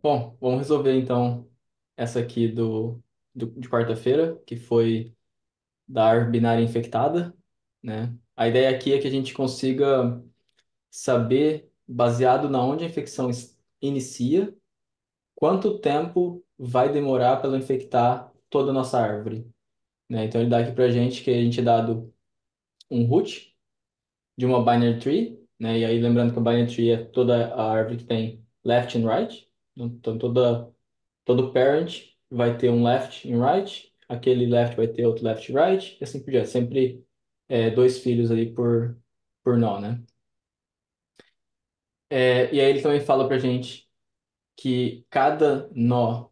Bom, vamos resolver então essa aqui de quarta-feira, que foi da árvore binária infectada, né? A ideia aqui é que a gente consiga saber, baseado na onde a infecção inicia, quanto tempo vai demorar para ela infectar toda a nossa árvore, né? Então ele dá aqui para a gente que a gente é dado um root de uma binary tree, né? E aí lembrando que a binary tree é toda a árvore que tem left and right, então todo parent vai ter um left e um right, aquele left vai ter outro left e right, e assim por diante. Sempre dois filhos ali por nó, né? E aí ele também fala pra gente que cada nó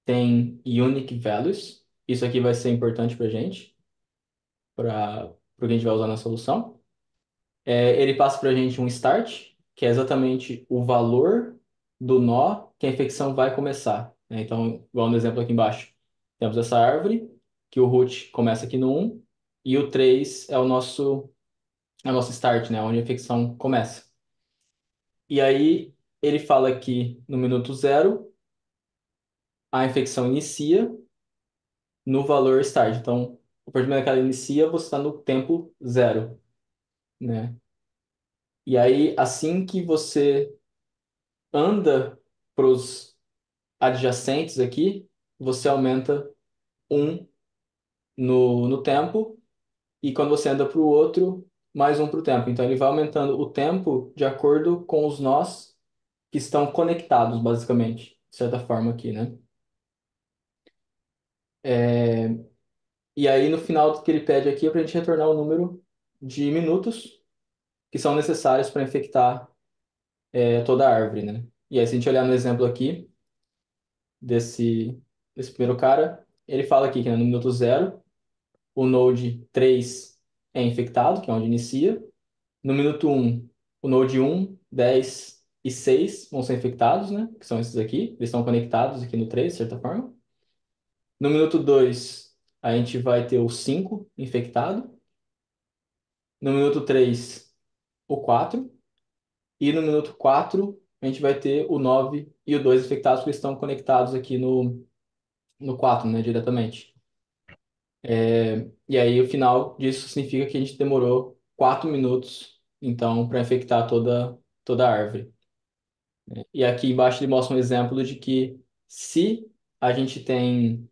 tem unique values. Isso aqui vai ser importante pra gente, para o que a gente vai usar na solução. Ele passa pra gente um start, que é exatamente o valor do nó que a infecção vai começar, né? Então, igual no exemplo aqui embaixo, temos essa árvore, que o root começa aqui no 1, e o 3 é o nosso start, né? Onde a infecção começa. E aí, ele fala que no minuto zero, a infecção inicia no valor start. Então, a partir do momento que ela inicia, você está no tempo zero, né? E aí, assim que você anda para os adjacentes aqui, você aumenta um no tempo, e quando você anda para o outro, mais um para o tempo. Então ele vai aumentando o tempo de acordo com os nós que estão conectados, basicamente, de certa forma aqui, né? É, E aí no final do que ele pede aqui é para a gente retornar o número de minutos que são necessários para infectar toda a árvore, né? E aí se a gente olhar no exemplo aqui desse, desse primeiro cara, ele fala aqui que no minuto zero o Node 3 é infectado, que é onde inicia. No minuto um, o Node 1, 10 e 6 vão ser infectados, né? Que são esses aqui. Eles estão conectados aqui no 3 de certa forma. No minuto 2, a gente vai ter o 5 infectado. No minuto 3, o 4. E no minuto 4, a gente vai ter o 9 e o 2 infectados, porque eles estão conectados aqui no 4, né? Diretamente. E aí, o final disso significa que a gente demorou 4 minutos, então, para infectar toda a árvore. E aqui embaixo ele mostra um exemplo de que se a gente tem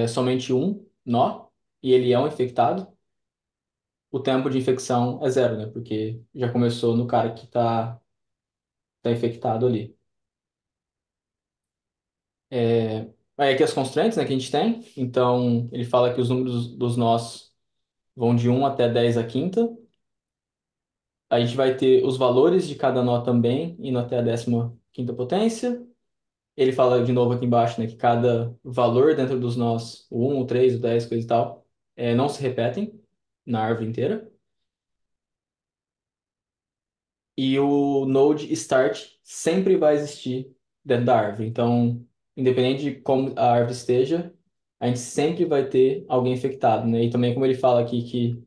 somente um nó e ele é um infectado, o tempo de infecção é zero, né? Porque já começou no cara que tá infectado ali. Aí aqui as constraints, né, que a gente tem. Então, ele fala que os números dos nós vão de um até 10 à quinta. A gente vai ter os valores de cada nó também, indo até a 15ª potência. Ele fala de novo aqui embaixo, né, que cada valor dentro dos nós, o 1, o 3, o 10, coisa e tal, não se repetem na árvore inteira. E o node start sempre vai existir dentro da árvore. Então, independente de como a árvore esteja, a gente sempre vai ter alguém infectado, né? E também como ele fala aqui que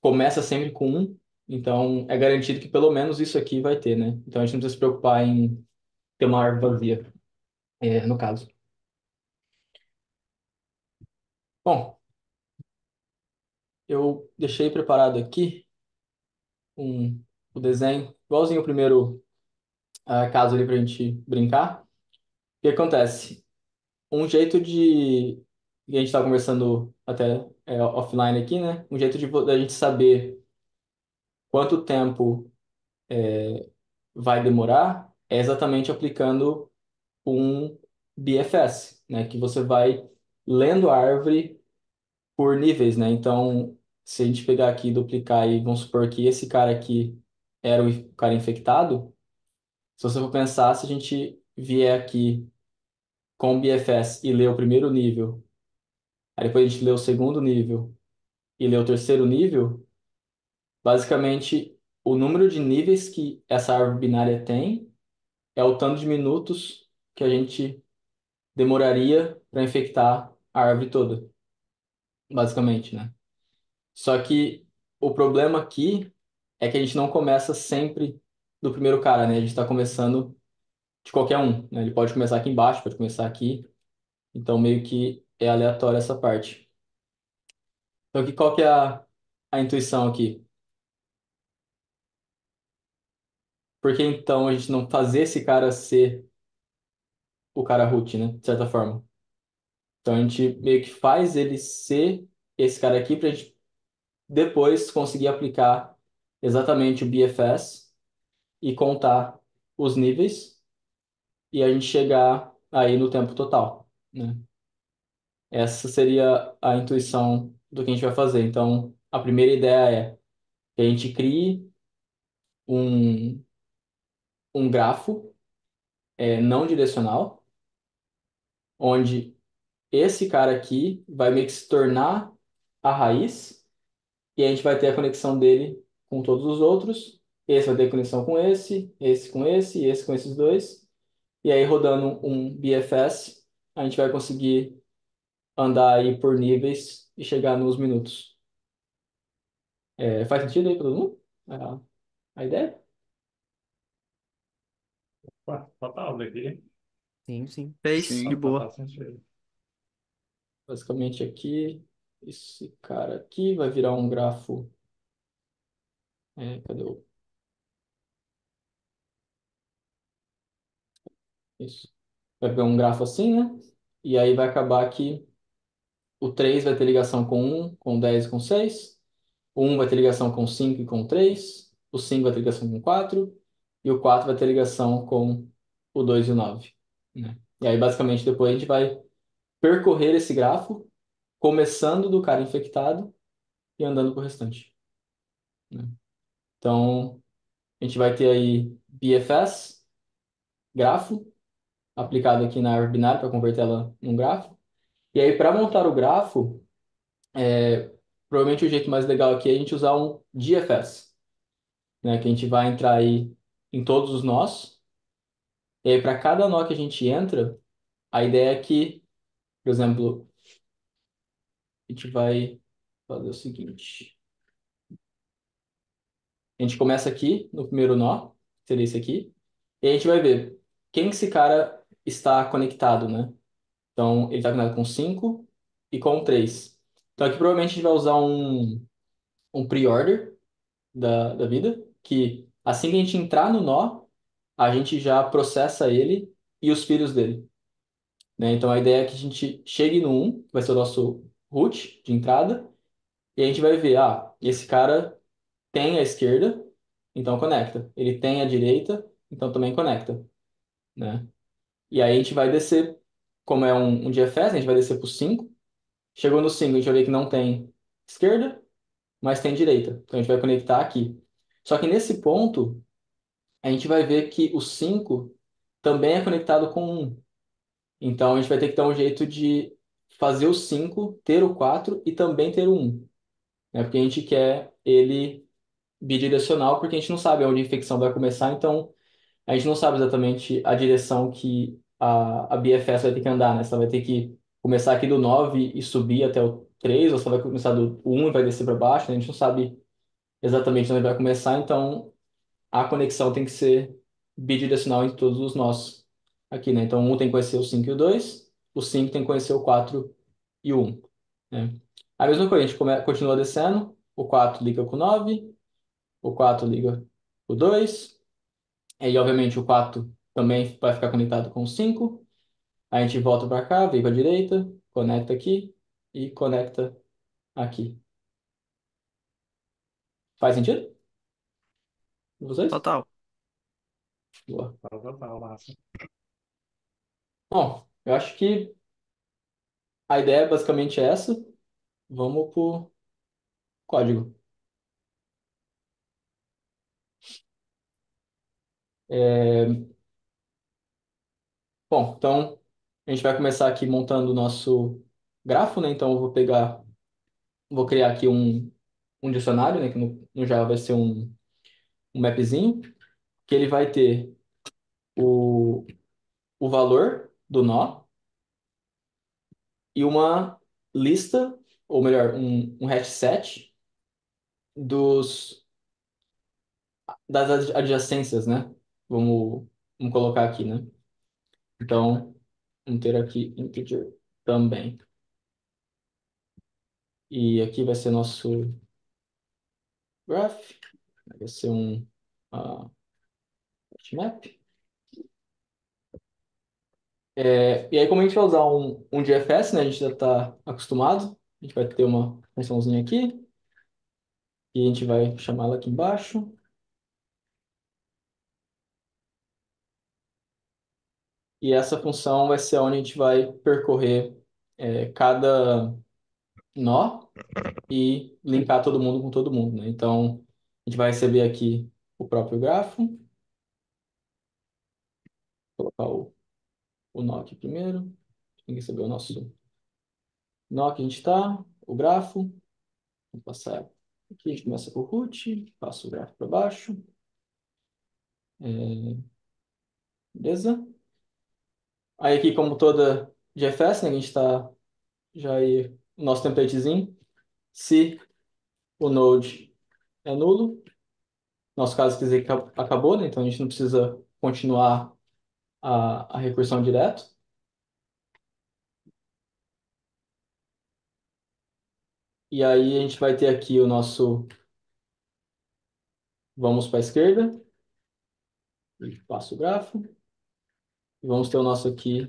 começa sempre com um, então é garantido que pelo menos isso aqui vai ter, né? Então a gente não precisa se preocupar em ter uma árvore vazia, no caso. Bom, eu deixei preparado aqui o desenho, igualzinho o primeiro caso ali para a gente brincar. O que acontece? Um jeito de. E a gente estava conversando até offline aqui, né? Um jeito da gente saber quanto tempo vai demorar é exatamente aplicando um BFS, né? Que você vai lendo a árvore por níveis, né? Então, se a gente pegar aqui e duplicar e vamos supor que esse cara aqui era o cara infectado, se você for pensar, se a gente vier aqui com o BFS e ler o primeiro nível, aí depois a gente lê o segundo nível e lê o terceiro nível, basicamente o número de níveis que essa árvore binária tem é o tanto de minutos que a gente demoraria para infectar a árvore toda, basicamente, né? Só que o problema aqui é que a gente não começa sempre. do primeiro cara, né? A gente está começando de qualquer um, né? Ele pode começar aqui embaixo, pode começar aqui. Então, meio que é aleatório essa parte. Então, aqui, qual que é a intuição aqui? Por que então a gente não fazer esse cara ser o cara root, né? De certa forma. Então, a gente meio que faz ele ser esse cara aqui para a gente depois conseguir aplicar exatamente o BFS e contar os níveis e a gente chegar aí no tempo total, né? Essa seria a intuição do que a gente vai fazer. Então, a primeira ideia é que a gente crie um, um grafo não direcional, onde esse cara aqui vai meio que se tornar a raiz e a gente vai ter a conexão dele com todos os outros. Esse vai ter conexão com esse com esse, e esse com esses dois. E aí, rodando um BFS, a gente vai conseguir andar aí por níveis e chegar nos minutos. Faz sentido aí para todo mundo? A ideia? Total, daqui. Sim, sim. Fez, de Sim. boa. Total sentido. Basicamente aqui, esse cara aqui vai virar um grafo. Cadê o. Isso. Vai pegar um grafo assim, né? E aí vai acabar que o 3 vai ter ligação com um, com 10 e com 6. O 1 vai ter ligação com 5 e com 3. O 5 vai ter ligação com 4. E o 4 vai ter ligação com o 2 e o 9, né? E aí, basicamente, depois a gente vai percorrer esse grafo, começando do cara infectado e andando pro restante, né? Então, a gente vai ter aí BFS, grafo, aplicado aqui na árvore binária para converter ela num grafo. E aí, para montar o grafo, provavelmente o jeito mais legal aqui é a gente usar um DFS, né? Que a gente vai entrar aí em todos os nós. E aí, para cada nó que a gente entra, a ideia é que, por exemplo, a gente vai fazer o seguinte. A gente começa aqui no primeiro nó, que seria esse aqui, e a gente vai ver quem que esse cara está conectado, né? Então, ele está conectado com 5 e com 3. Então, aqui provavelmente a gente vai usar um pre-order da vida, que assim que a gente entrar no nó, a gente já processa ele e os filhos dele, né? Então, a ideia é que a gente chegue no um, que vai ser o nosso root de entrada, e a gente vai ver, esse cara tem a esquerda, então conecta. Ele tem a direita, então também conecta, né? E aí a gente vai descer, como é um DFS, a gente vai descer por 5. Chegou no 5 a gente vai ver que não tem esquerda, mas tem direita. Então a gente vai conectar aqui. Só que nesse ponto, a gente vai ver que o 5 também é conectado com um. Então a gente vai ter que dar um jeito de fazer o 5 ter o 4 e também ter o 1, né? Porque a gente quer ele bidirecional, porque a gente não sabe onde a infecção vai começar, então a gente não sabe exatamente a direção que a BFS vai ter que andar, né? Se ela vai ter que começar aqui do 9 e subir até o 3, ou se ela vai começar do 1 e vai descer para baixo, né? A gente não sabe exatamente onde vai começar, então a conexão tem que ser bidirecional em todos os nós aqui, né? Então, um tem que conhecer o 5 e o 5 tem que conhecer o 4 e o 1, né? A mesma coisa, a gente continua descendo, o 4 liga com o 9, o 4 liga com o 2, e obviamente o 4 também vai ficar conectado com o 5. A gente volta para cá, vem para a direita, conecta aqui e conecta aqui. Faz sentido? Pra vocês? Total. Boa. Total, massa. Bom, eu acho que a ideia basicamente é essa. Vamos pro código. É, Bom, então a gente vai começar aqui montando o nosso grafo, né? Então eu vou criar aqui um dicionário, né? Que no Java vai ser um mapzinho, que ele vai ter o, o valor do nó e uma lista, ou melhor, um hash set dos das adjacências, né? Vamos, vamos colocar aqui, né? Então, vamos ter aqui integer também. E aqui vai ser nosso graph, vai ser um map. E aí, como a gente vai usar um GFS, né? A gente já está acostumado. A gente vai ter uma funçãozinha aqui. E a gente vai chamá-la aqui embaixo. E essa função vai ser onde a gente vai percorrer cada nó e linkar todo mundo com todo mundo, né? Então, a gente vai receber aqui o próprio grafo. Vou colocar o nó aqui primeiro. Tem que receber o nosso nó que a gente está, o grafo. Vou passar aqui, a gente começa com o root, passa o grafo para baixo. Beleza? Aí aqui, como toda GFS, né, a gente está já aí o nosso templatezinho. Se o node é nulo, nosso caso quer dizer que acabou, né? Então a gente não precisa continuar a recursão direto. E aí a gente vai ter aqui o nosso vamos para a esquerda, e passa o grafo. E vamos ter o nosso aqui,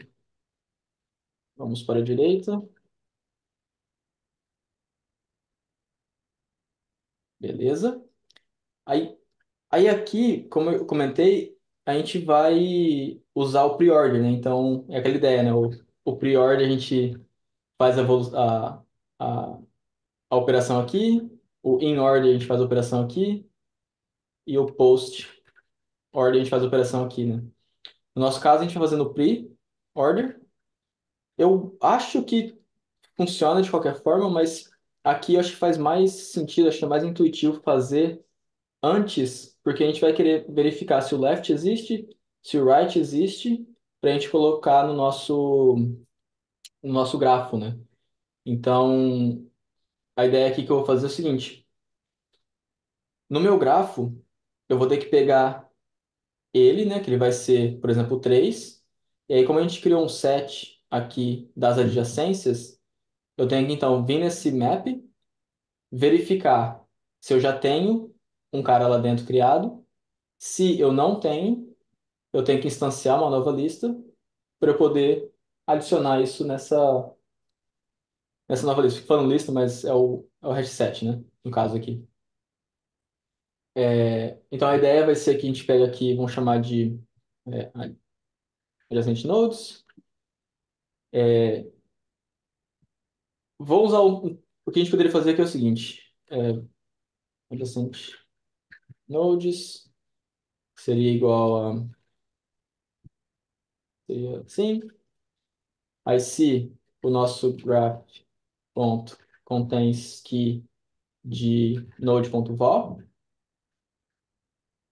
vamos para a direita. Beleza? Aí, aí aqui, como eu comentei, a gente vai usar o pre-order, né? Então, é aquela ideia, né? O pre-order a gente faz a, a operação aqui, o in-order a gente faz a operação aqui, e o post-order a gente faz a operação aqui, né? No nosso caso, a gente vai fazendo o pre-order. Eu acho que funciona de qualquer forma, mas aqui eu acho que faz mais sentido, acho que é mais intuitivo fazer antes, porque a gente vai querer verificar se o left existe, se o right existe, para a gente colocar no nosso grafo, né? Então, a ideia aqui que eu vou fazer é o seguinte: no meu grafo, eu vou ter que pegar ele, né? Que ele vai ser, por exemplo, 3. E aí, como a gente criou um set aqui das adjacências, eu tenho que então vir nesse map, verificar se eu já tenho um cara lá dentro criado. Se eu não tenho, eu tenho que instanciar uma nova lista para eu poder adicionar isso nessa nova lista. Fico falando lista, mas é o hash set, né? No caso aqui. Então a ideia vai ser que a gente pega aqui, vamos chamar de é, adjacent nodes. É, Vou usar o que a gente poderia fazer aqui é o seguinte: adjacent nodes seria igual a seria assim. Aí se o nosso graph ponto contains key de node.val,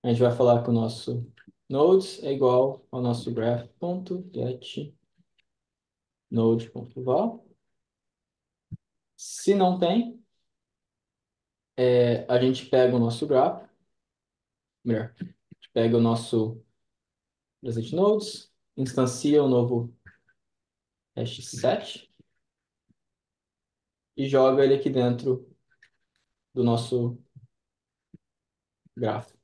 a gente vai falar que o nosso nodes é igual ao nosso graph.get node.val. Se não tem, a gente pega o nosso graph, melhor, a gente pega o nosso present nodes, instancia o novo hash set e joga ele aqui dentro do nosso grafo.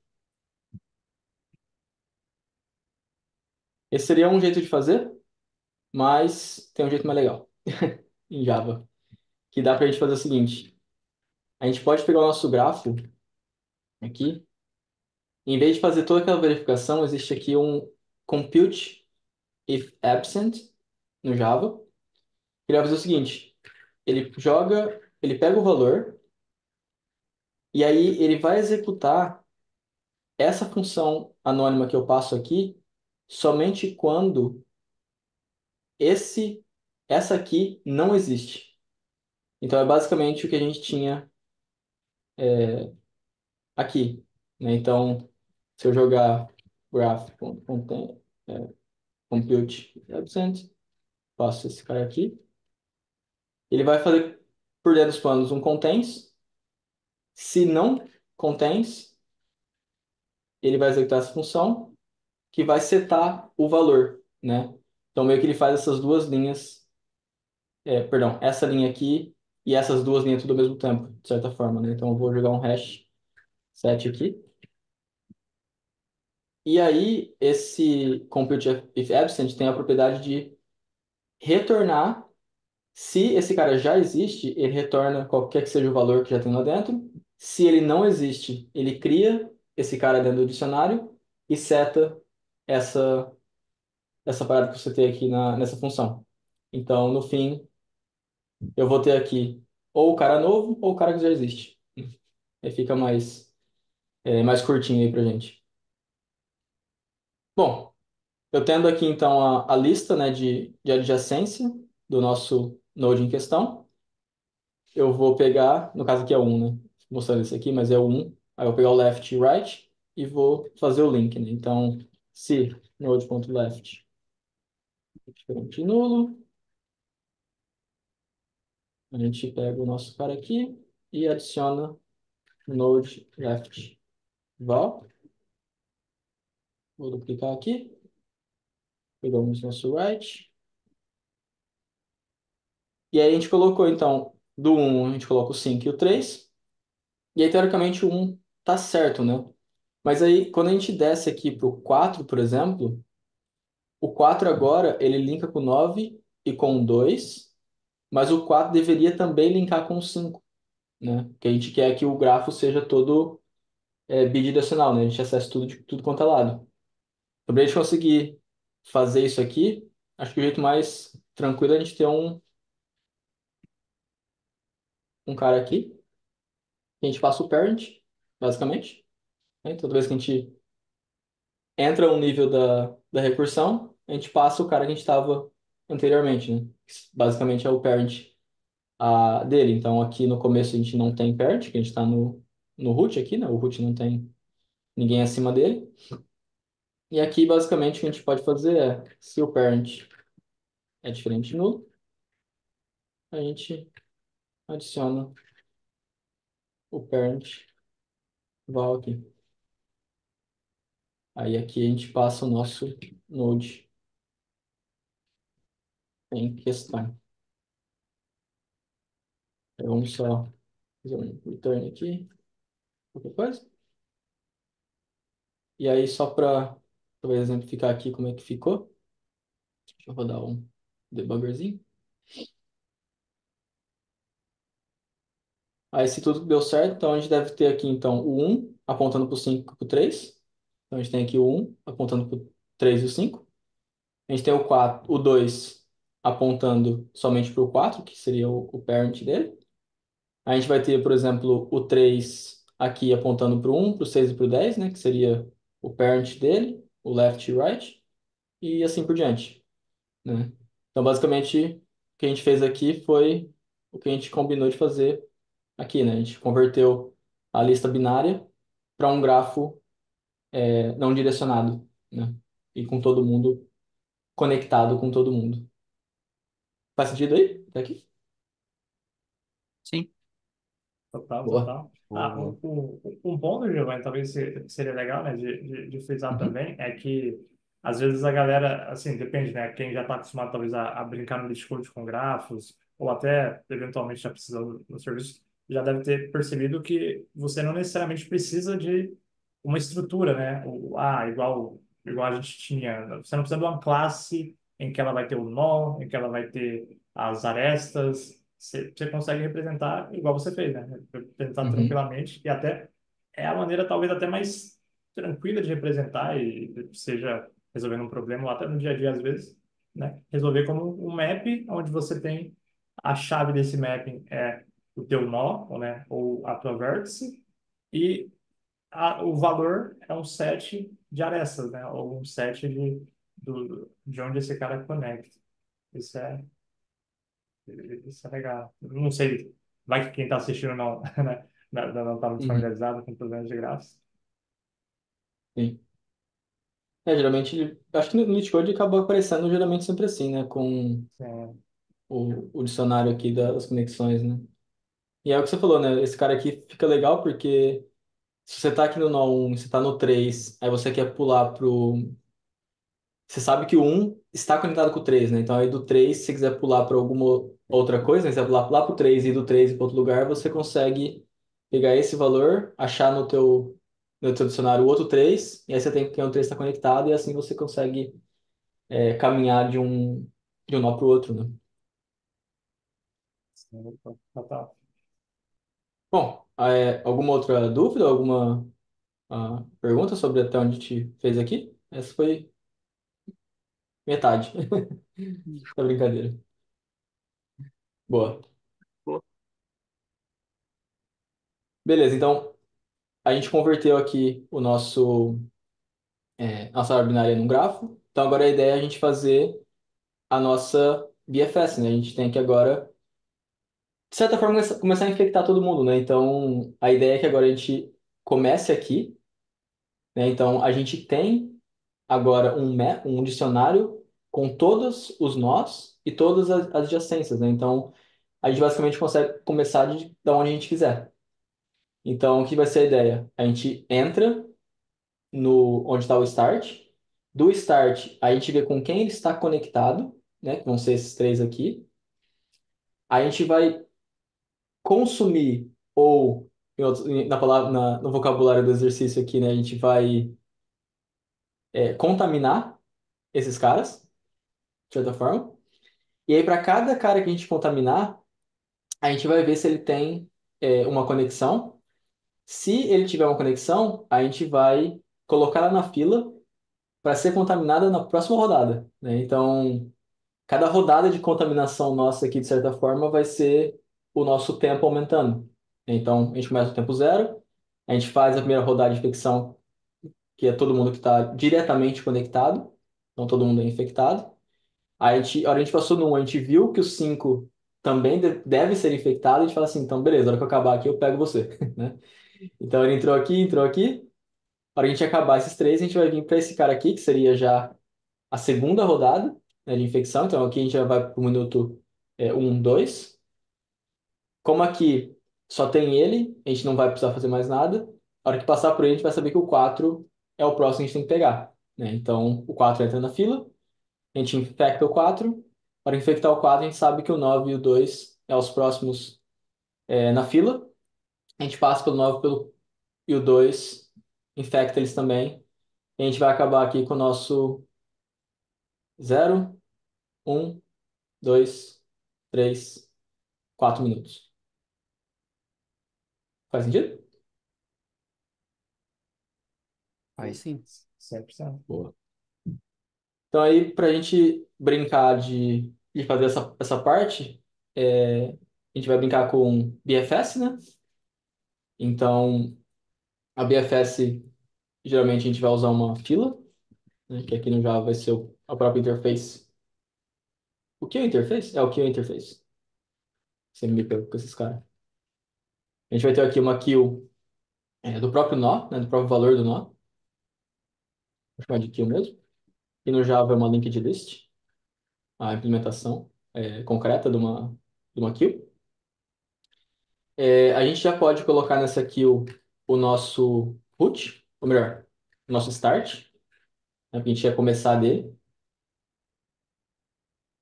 Esse seria um jeito de fazer, mas tem um jeito mais legal em Java, que dá para a gente fazer o seguinte: a gente pode pegar o nosso grafo aqui, em vez de fazer toda aquela verificação, existe aqui um compute if absent no Java. Ele vai fazer o seguinte: ele pega o valor e aí ele vai executar essa função anônima que eu passo aqui somente quando esse essa aqui não existe. Então é basicamente o que a gente tinha aqui, né? Então, se eu jogar graph.compute absent, passo esse cara aqui, ele vai fazer por dentro dos panos um contains. Se não contains, ele vai executar essa função que vai setar o valor, né? Então, meio que ele faz essas duas linhas, perdão, essa linha aqui e essas duas linhas tudo ao mesmo tempo, de certa forma, né? Então, eu vou jogar um hash set aqui. E aí, esse compute if absent tem a propriedade de retornar. Se esse cara já existe, ele retorna qualquer que seja o valor que já tem lá dentro. Se ele não existe, ele cria esse cara dentro do dicionário e seta essa, essa parada que você tem aqui nessa função. Então, no fim, eu vou ter aqui ou o cara novo ou o cara que já existe. Aí fica mais curtinho aí pra gente. Bom, eu tendo aqui então a lista, né, de adjacência do nosso node em questão. Eu vou pegar, no caso aqui é um, né? Mostrando isso aqui, mas é o um. Aí eu vou pegar o left e right e vou fazer o link, né? Então, se node.left é diferente de nulo, a gente pega o nosso cara aqui e adiciona node left val. Vou duplicar aqui. Pegamos nosso right. E aí a gente colocou, então, do um a gente coloca o 5 e o 3. E aí, teoricamente, o um tá certo, né? Mas aí, quando a gente desce aqui para o 4, por exemplo, o 4 agora, ele linka com o 9 e com o 2, mas o 4 deveria também linkar com o 5, né? Porque a gente quer que o grafo seja todo bidirecional, né? A gente acessa tudo de tudo quanto é lado. Então, para a gente conseguir fazer isso aqui, acho que o jeito mais tranquilo é a gente ter um cara aqui, que a gente passa o parent, basicamente, né? Toda vez que a gente entra um nível da recursão, a gente passa o cara que a gente estava anteriormente, né? Basicamente é o parent dele. Então aqui no começo a gente não tem parent, que a gente está no root aqui, né? O root não tem ninguém acima dele. E aqui basicamente o que a gente pode fazer é, se o parent é diferente de nulo, a gente adiciona o parent val aqui. Aí aqui a gente passa o nosso node em questão. Então, vamos só fazer um return aqui, qualquer coisa. E aí, só para exemplificar aqui como é que ficou, deixa eu rodar um debuggerzinho. Aí, se tudo deu certo, então a gente deve ter aqui então o um apontando para o 5 e para o 3. Então a gente tem aqui o um apontando para o 3 e o 5. A gente tem o 4, o 2 apontando somente para o 4, que seria o parent dele. A gente vai ter, por exemplo, o 3 aqui apontando para o 1, para o 6 e para o 10, né, que seria o parent dele, o left e right, e assim por diante, né? Então, basicamente, o que a gente fez aqui foi o que a gente combinou de fazer aqui, né? A gente converteu a lista binária para um grafo não direcionado, né? E com todo mundo conectado com todo mundo. Faz sentido aí? Tá aqui? Sim. Total, Boa. total. Ah, Boa. um ponto, Giovanni, talvez seria legal, né, de frisar Uhum. também, é que às vezes a galera, assim, depende, né, quem já está acostumado talvez a brincar no Discord com grafos, ou até eventualmente já precisa do serviço, já deve ter percebido que você não necessariamente precisa de uma estrutura, né, igual a gente tinha. Você não precisa de uma classe em que ela vai ter o nó, em que ela vai ter as arestas. Você consegue representar igual você fez, né? Representar Uhum. tranquilamente e até é a maneira talvez até mais tranquila de representar e seja resolvendo um problema ou até no dia a dia às vezes, né? Resolver como um map onde você tem a chave desse mapping é o teu nó, né? Ou a tua vértice e o valor é um set de arestas, né? Ou um set de onde esse cara conecta. Isso é isso é legal. Não sei, vai que quem está assistindo não, né, não está muito Uhum. familiarizado com problemas de grafos. Sim. Geralmente, acho que no Discord acaba aparecendo geralmente sempre assim, né? Com É, o dicionário aqui das conexões, né? E é o que você falou, né? Esse cara aqui fica legal porque Se você tá aqui no nó 1, você tá no 3, aí você quer pular pro. Você sabe que o 1 está conectado com o 3, né? Então aí do 3, se você quiser pular para alguma outra coisa, né? Se você pular lá pro 3 e do 3 ir para outro lugar, você consegue pegar esse valor, achar no teu dicionário o outro 3, e aí você tem que o 3 está conectado, e assim você consegue caminhar de um nó para o outro, né? Opa, tá. Bom, alguma outra dúvida, alguma pergunta sobre até onde a gente fez aqui? Essa foi metade da brincadeira. Boa. Pô, Beleza, então a gente converteu aqui nossa árvore binária num grafo. Então agora a ideia é a gente fazer a nossa BFS, né? A gente tem que agora, de certa forma, começar a infectar todo mundo, né? Então a ideia é que agora a gente comece aqui, né? Então a gente tem agora um dicionário com todos os nós e todas as adjacências, né? Então a gente basicamente consegue começar da onde a gente quiser. Então o que vai ser a ideia? A gente entra no onde está o start. Do start, a gente vê com quem ele está conectado, né? Que vão ser esses três aqui. A gente vai consumir ou na palavra, no vocabulário do exercício aqui, né? A gente vai contaminar esses caras, de certa forma. E aí, para cada cara que a gente contaminar, a gente vai ver se ele tem uma conexão. Se ele tiver uma conexão, a gente vai colocar ela na fila para ser contaminada na próxima rodada, né? Então, cada rodada de contaminação nossa aqui, de certa forma, vai ser o nosso tempo aumentando. Então, a gente começa no tempo zero, a gente faz a primeira rodada de infecção, que é todo mundo que está diretamente conectado, então todo mundo é infectado. Aí a hora que a gente passou no 1, a gente viu que os 5 também devem ser infectados, a gente fala assim, então beleza, a hora que eu acabar aqui eu pego você, né? Então ele entrou aqui, a hora que a gente acabar esses três, a gente vai vir para esse cara aqui, que seria já a segunda rodada, né, de infecção. Então aqui a gente já vai para o minuto 1, 2. Como aqui só tem ele, a gente não vai precisar fazer mais nada. A hora que passar por ele, a gente vai saber que o 4 é o próximo que a gente tem que pegar, né? Então o 4 entra na fila, a gente infecta o 4. A hora que infectar o 4, a gente sabe que o 9 e o 2 é os próximos na fila. A gente passa pelo 9 e o 2 infecta eles também. E a gente vai acabar aqui com o nosso 0, 1, 2, 3, 4 minutos. Faz sentido? aí sim. 100%. Boa. Então aí, para a gente brincar de fazer essa parte, a gente vai brincar com BFS, né? Então, a BFS, geralmente a gente vai usar uma fila, né? Que aqui no Java vai ser a própria interface. O que é o interface? É o que é o interface. Você me pegou com esses caras. A gente vai ter aqui uma kill do próprio nó, né? Do próprio valor do nó. Vou chamar de kill mesmo. E no Java é uma linked list, a implementação concreta de uma kill. A gente já pode colocar nessa kill o nosso root, ou melhor, o nosso start, né, que a gente ia começar dele.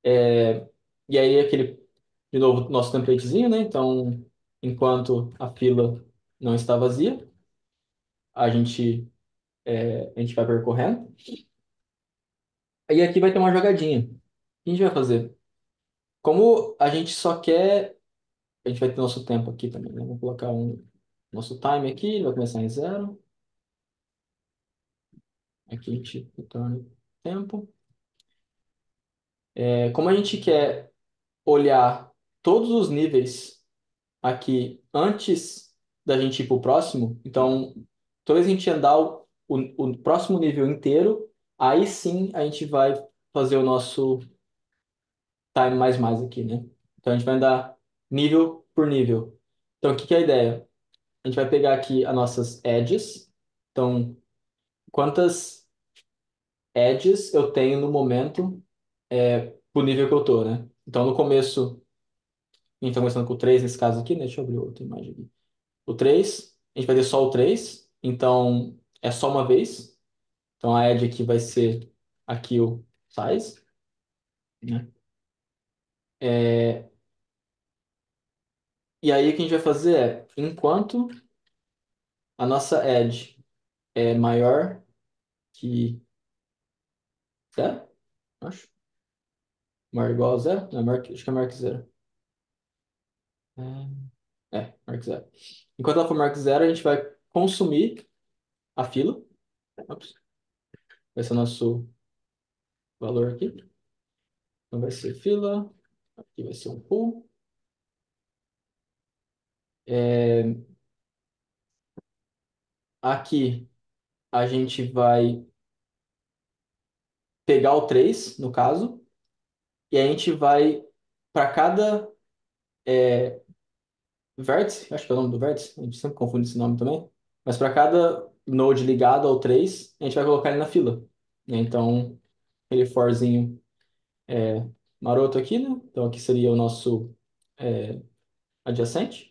É, e aí de novo, nosso templatezinho, né? Então, enquanto a fila não está vazia, a gente vai percorrendo. E aqui vai ter uma jogadinha. O que a gente vai fazer? Como a gente só quer. A gente vai ter nosso tempo aqui também, né? Vou colocar nosso time aqui, ele vai começar em zero. Aqui a gente retorna o tempo. Como a gente quer olhar todos os níveis aqui antes da gente ir para o próximo, então, toda vez que a gente andar o próximo nível inteiro, aí sim a gente vai fazer o nosso time mais aqui, né? Então, a gente vai andar nível por nível. Então, o que que é a ideia? A gente vai pegar aqui as nossas edges. Então, quantas edges eu tenho no momento pro nível que eu tô, né? Então, no começo, a gente tá começando com o 3 nesse caso aqui, né? Deixa eu abrir outra imagem aqui. O 3 a gente vai ter só o 3. Então, é só uma vez. Então, a edge aqui vai ser aqui o size, né? É, e aí, o que a gente vai fazer é, enquanto a nossa edge é maior que zero, acho. Maior ou igual a zero? Não, acho que é maior que zero. Maior que zero. Enquanto ela for maior que zero, a gente vai consumir a fila. Ops, vai ser o nosso valor aqui. Então vai ser fila, aqui vai ser um pool. É, aqui a gente vai pegar o 3 no caso, e a gente vai, para cada vértice, acho que é o nome do vértice, a gente sempre confunde esse nome também, mas para cada node ligado ao 3 a gente vai colocar ele na fila, né? Então, aquele forzinho maroto aqui, né? Então, aqui seria o nosso é, adjacente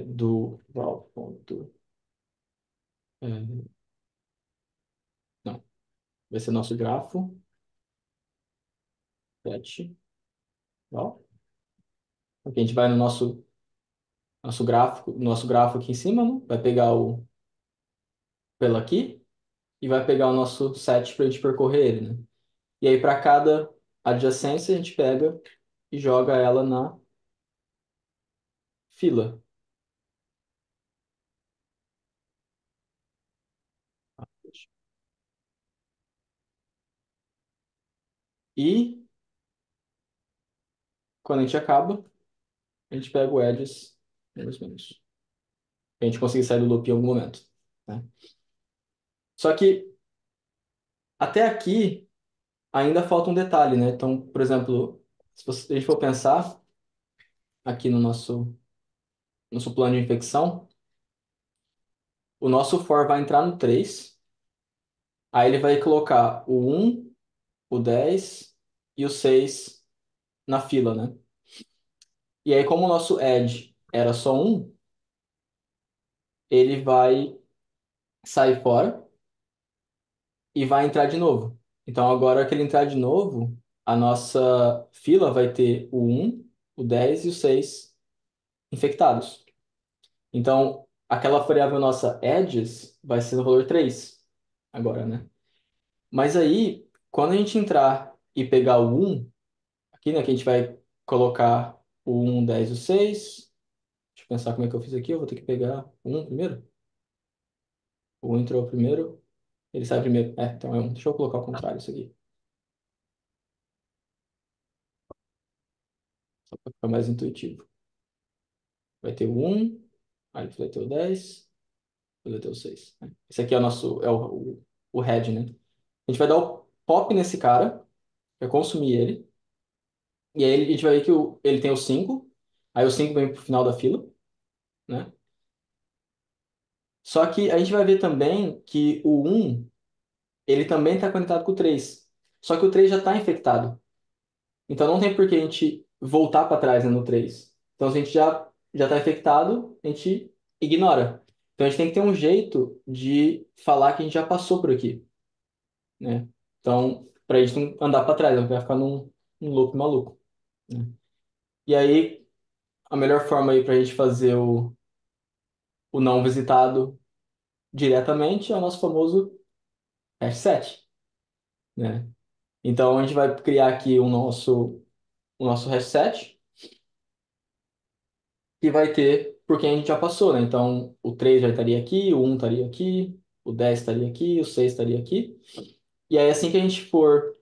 do val. Ponto, não, vai ser nosso grafo, fetch, val. Aqui a gente vai no nosso grafo aqui em cima, né? Vai pegar o pelo aqui e vai pegar o nosso set para a gente percorrer ele, né? E aí, para cada adjacência, a gente pega e joga ela na fila. E quando a gente acaba, a gente pega o edges, menos menos. A gente conseguir sair do loop em algum momento, né? Só que até aqui ainda falta um detalhe, né? Então, por exemplo, se a gente for pensar aqui no nosso plano de infecção, o nosso for vai entrar no 3, aí ele vai colocar o 1, o 10 e o 6 na fila, né? E aí, como o nosso edge era só um, ele vai sair fora e vai entrar de novo. Então, agora que ele entrar de novo, a nossa fila vai ter o um, o 10 e o 6 infectados. Então, aquela variável nossa edges vai ser no valor 3 agora, né? Mas aí, quando a gente entrar e pegar o um aqui, né, que a gente vai colocar o um, 10 e o 6. Deixa eu pensar como é que eu fiz aqui. Eu vou ter que pegar o 1 primeiro. O 1 entrou primeiro, ele sai primeiro. Então é um. Deixa eu colocar ao contrário isso aqui, só para ficar mais intuitivo. Vai ter o 1, aí vai ter o 10, vai ter o 6, né? Esse aqui é o nosso, o head, né? A gente vai dar o pop nesse cara, vai consumir ele, e aí a gente vai ver que ele tem o 5, aí o 5 vem pro final da fila, né? Só que a gente vai ver também que o um ele também está conectado com o 3. Só que o 3 já está infectado. Então não tem por que a gente voltar para trás, né, no 3. Então se a gente já está infectado, a gente ignora. Então a gente tem que ter um jeito de falar que a gente já passou por aqui, né? Então, para a gente não andar para trás, vai ficar num loop maluco, né? E aí, a melhor forma aí para a gente fazer o não visitado diretamente é o nosso famoso hash set, né? Então a gente vai criar aqui o nosso hash set que vai ter por quem a gente já passou, né? Então, o 3 já estaria aqui, o um estaria aqui, o 10 estaria aqui, o 6 estaria aqui. E aí, assim que a gente for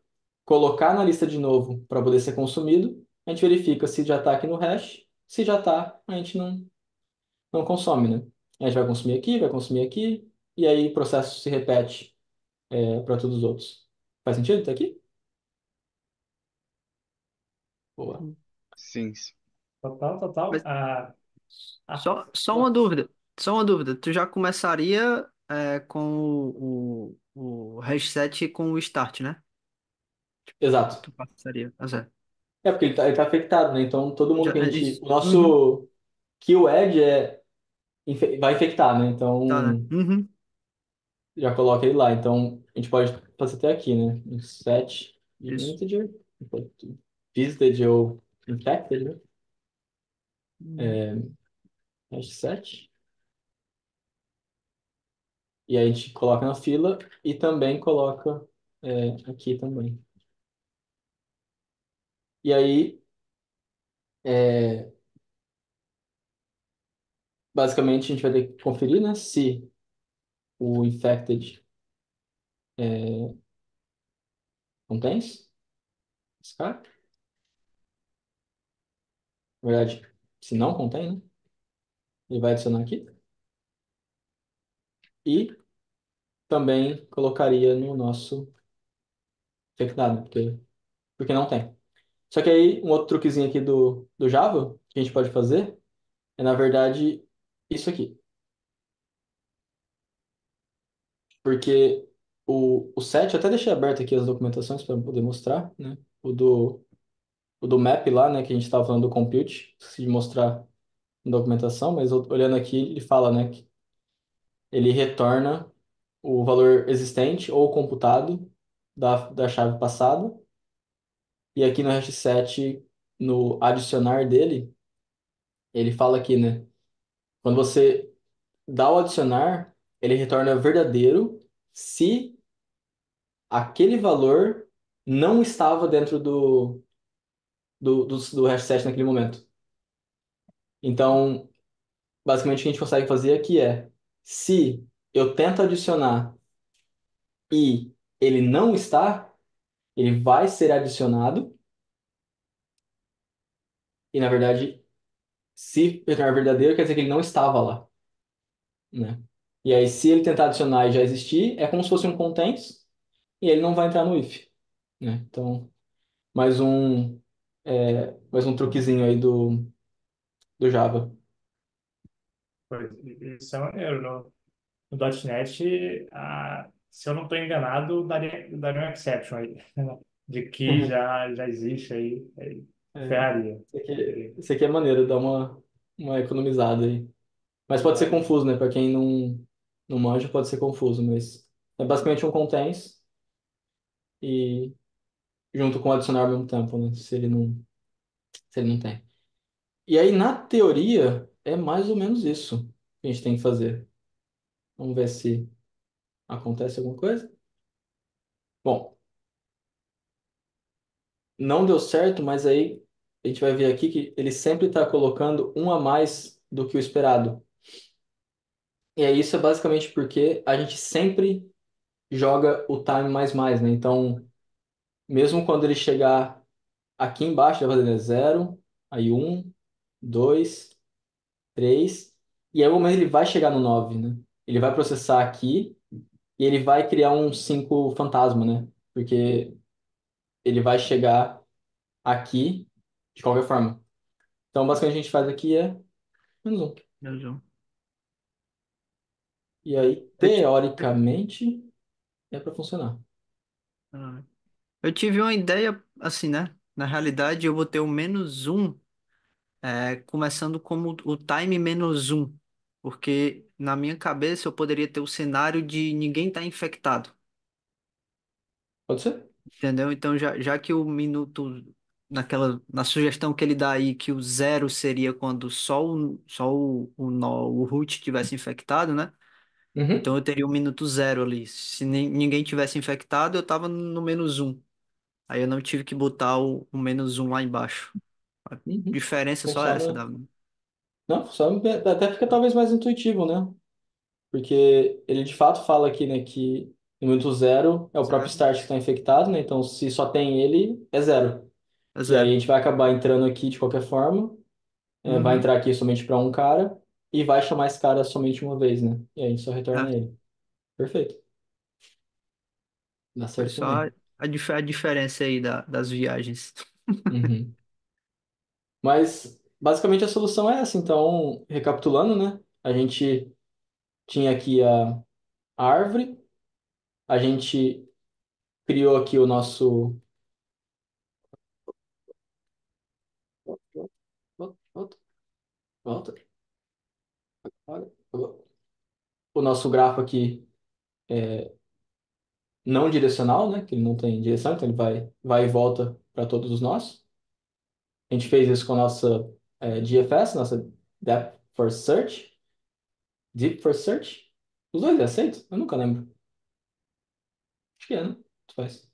colocar na lista de novo para poder ser consumido, a gente verifica se já está aqui no hash. Se já está, a gente não consome, né? A gente vai consumir aqui, e aí o processo se repete para todos os outros. Faz sentido? Tá aqui? Boa. Sim, sim. Total, total. Mas Ah, só uma dúvida. Só uma dúvida. Tu já começaria com o reset com o start, né? Exato. Tu passaria. Ah, Zé. É porque ele tá afetado, né? Então, todo mundo Já, que a é gente. isso. O Uhum. nosso keyword vai infectar, né? Tá, né? Então, Uhum. já coloca ele lá. Então, a gente pode fazer até aqui, né? Um set de Isso. integer, visited ou infected, né? Uhum. É, hash set. E aí a gente coloca na fila e também coloca aqui também. E aí, é, basicamente, a gente vai ter que conferir, né? Se o infected contém esse cara. Na verdade, se não contém, né? Ele vai adicionar aqui. E também colocaria no nosso infectado, porque não tem. Só que aí, um outro truquezinho aqui do Java que a gente pode fazer é, na verdade, isso aqui. Porque o set, eu até deixei aberto aqui as documentações para poder mostrar, né? O do map lá, né? Que a gente estava falando do compute, esqueci de mostrar na documentação, mas olhando aqui, ele fala, né? Que ele retorna o valor existente ou computado da chave passada. E aqui no hash set, no adicionar dele, ele fala aqui, né? Quando você dá o adicionar, ele retorna verdadeiro se aquele valor não estava dentro do hash set naquele momento. Então, basicamente, o que a gente consegue fazer aqui é, se eu tento adicionar e ele não está, ele vai ser adicionado, e na verdade, se retornar verdadeiro, quer dizer que ele não estava lá, né? E aí, se ele tentar adicionar e já existir, é como se fosse um contents, e ele não vai entrar no if, né? Então, mais um truquezinho aí do Java. Pois, isso é maneiro. No .NET, se eu não estou enganado, daria um exception aí, de que já existe aí É, ferraria. esse aqui é maneiro, dá uma economizada aí. Mas pode ser Exato. confuso, né? Para quem não manja, pode ser confuso, mas é basicamente um contains e junto com o adicionar ao mesmo tempo, né? Se ele não tem. E aí, na teoria, é mais ou menos isso que a gente tem que fazer. Vamos ver se acontece alguma coisa. Bom, não deu certo, mas aí a gente vai ver aqui que ele sempre está colocando um a mais do que o esperado. E aí isso é basicamente porque a gente sempre joga o time mais, né? Então, mesmo quando ele chegar aqui embaixo, ele vai fazer 0, aí 2, 3, e aí o momento ele vai chegar no 9, né? Ele vai processar aqui e ele vai criar um 5 fantasma, né? Porque ele vai chegar aqui de qualquer forma. Então, basicamente, a gente faz aqui é -1. Beleza. E aí, Eu, ti- teoricamente, é para funcionar. ah, eu tive uma ideia assim, né? Na realidade, eu vou ter o -1 começando como o time -1, porque na minha cabeça eu poderia ter o cenário de ninguém estar infectado, Pode ser? entendeu? Então, já que o minuto, na sugestão que ele dá aí, que o zero seria quando o root tivesse infectado, né? Uhum, Então eu teria o minuto zero ali. Se ninguém tivesse infectado, eu tava no -1. Aí eu não tive que botar o -1 lá embaixo. A uhum. diferença é só essa, Funciona. da Não, funciona. Até fica talvez mais intuitivo, né? Porque ele de fato fala aqui, né, que no minuto zero é o próprio zero. start que está infectado, né? Então, se só tem ele, é zero. É E aí a zero. gente vai acabar entrando aqui de qualquer forma, vai Uhum. entrar aqui somente para um cara e vai chamar esse cara somente uma vez, né? E aí a gente só retorna É, ele. Perfeito. Dá foi certo só também. a diferença aí das viagens. Uhum. Mas, basicamente, a solução é essa. Então, recapitulando, né? A gente tinha aqui a árvore, a gente criou aqui o nosso. Volta, volta, volta. Olha. o nosso grafo aqui não direcional, né? Que ele não tem direção, então ele vai e volta para todos os nós. A gente fez isso com a nossa DFS, nossa Depth First Search, Deep First Search. Os dois é aceito? Eu nunca lembro. Acho que é, né? Tu faz.